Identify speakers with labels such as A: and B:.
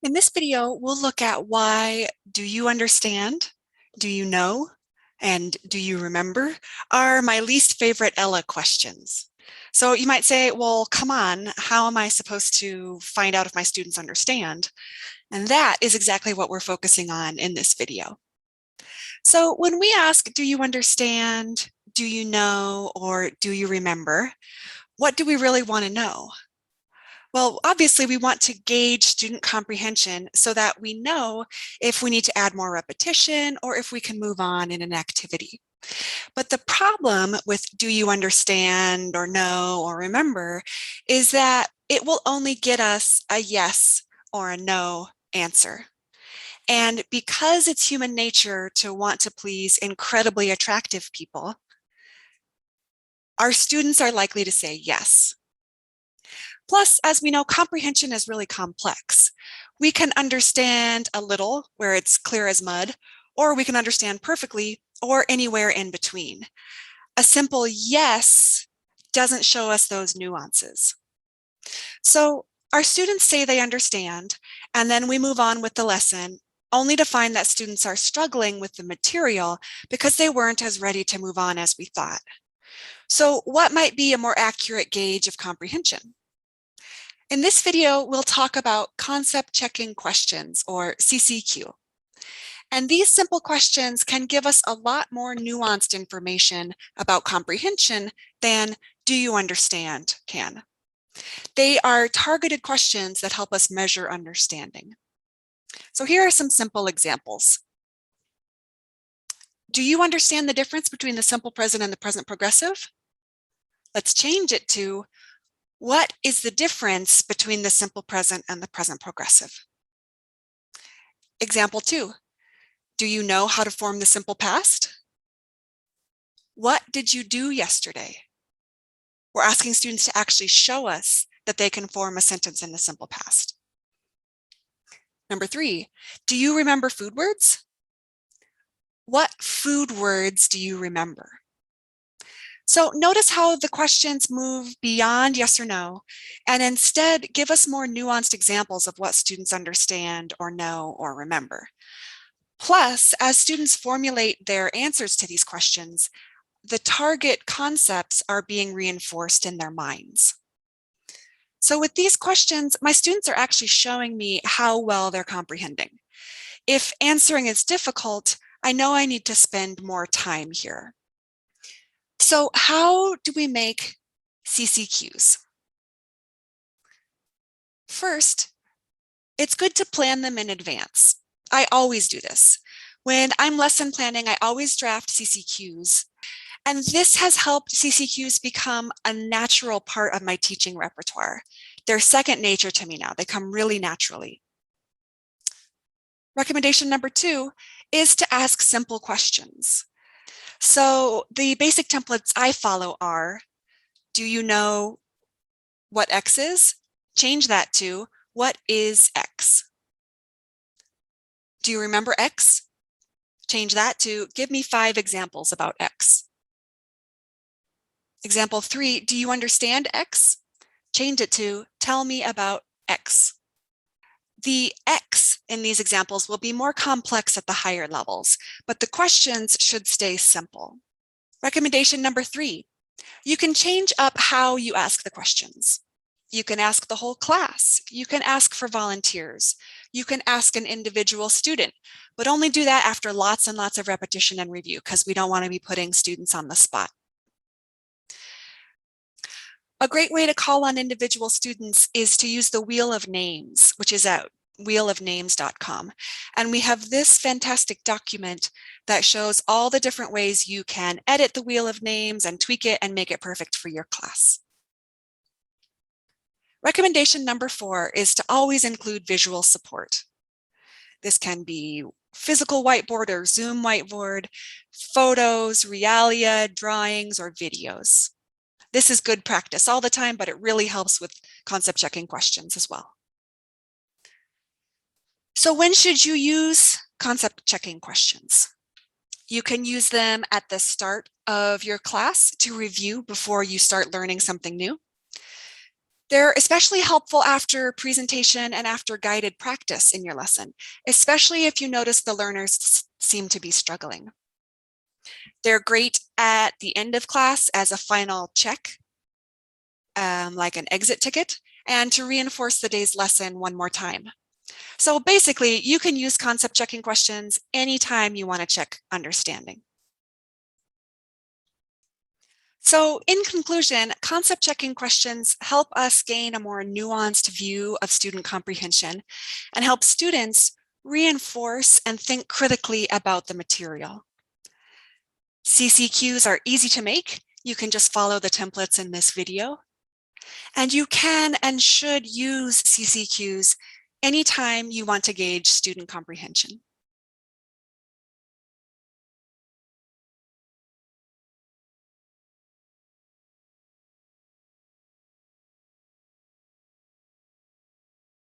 A: In this video, we'll look at why do you understand, do you know, and do you remember are my least favorite ELAA questions. So you might say, well, come on, how am I supposed to find out if my students understand? And that is exactly what we're focusing on in this video. So when we ask, do you understand, do you know, or do you remember, what do we really want to know? Well, obviously, we want to gauge student comprehension so that we know if we need to add more repetition or if we can move on in an activity. But the problem with do you understand or know or remember is that it will only get us a yes or a no answer. And because it's human nature to want to please incredibly attractive people, our students are likely to say yes. Plus, as we know, comprehension is really complex. We can understand a little where it's clear as mud, or we can understand perfectly, or anywhere in between. A simple yes doesn't show us those nuances. So our students say they understand, and then we move on with the lesson, only to find that students are struggling with the material because they weren't as ready to move on as we thought. So what might be a more accurate gauge of comprehension? In this video, we'll talk about concept checking questions, or CCQ. And these simple questions can give us a lot more nuanced information about comprehension than do you understand can. They are targeted questions that help us measure understanding. So here are some simple examples. Do you understand the difference between the simple present and the present progressive? Let's change it to, what is the difference between the simple present and the present progressive? Example 2, do you know how to form the simple past? What did you do yesterday? We're asking students to actually show us that they can form a sentence in the simple past. Number 3, do you remember food words? What food words do you remember? So notice how the questions move beyond yes or no, and instead give us more nuanced examples of what students understand or know or remember. Plus, as students formulate their answers to these questions, the target concepts are being reinforced in their minds. So with these questions, my students are actually showing me how well they're comprehending. If answering is difficult, I know I need to spend more time here. So how do we make CCQs? First, it's good to plan them in advance. I always do this. When I'm lesson planning, I always draft CCQs. And this has helped CCQs become a natural part of my teaching repertoire. They're second nature to me now. They come really naturally. Recommendation number 2 is to ask simple questions. So the basic templates I follow are, do you know what X is? Change that to, what is X? Do you remember X? Change that to, give me 5 examples about X. Example 3, do you understand X? Change it to, tell me about X. The X in these examples will be more complex at the higher levels, but the questions should stay simple. Recommendation number 3, you can change up how you ask the questions. You can ask the whole class. You can ask for volunteers. You can ask an individual student, but only do that after lots and lots of repetition and review because we don't want to be putting students on the spot. A great way to call on individual students is to use the Wheel of Names, which is at wheelofnames.com. And we have this fantastic document that shows all the different ways you can edit the Wheel of Names and tweak it and make it perfect for your class. Recommendation number 4 is to always include visual support. This can be physical whiteboard or Zoom whiteboard, photos, realia, drawings, or videos. This is good practice all the time, but it really helps with concept checking questions as well. So when should you use concept checking questions? You can use them at the start of your class to review before you start learning something new. They're especially helpful after presentation and after guided practice in your lesson, especially if you notice the learners seem to be struggling. They're great at the end of class as a final check, like an exit ticket, and to reinforce the day's lesson one more time. So basically, you can use concept checking questions anytime you want to check understanding. So in conclusion, concept checking questions help us gain a more nuanced view of student comprehension and help students reinforce and think critically about the material. CCQs are easy to make. You can just follow the templates in this video. And you can and should use CCQs anytime you want to gauge student comprehension.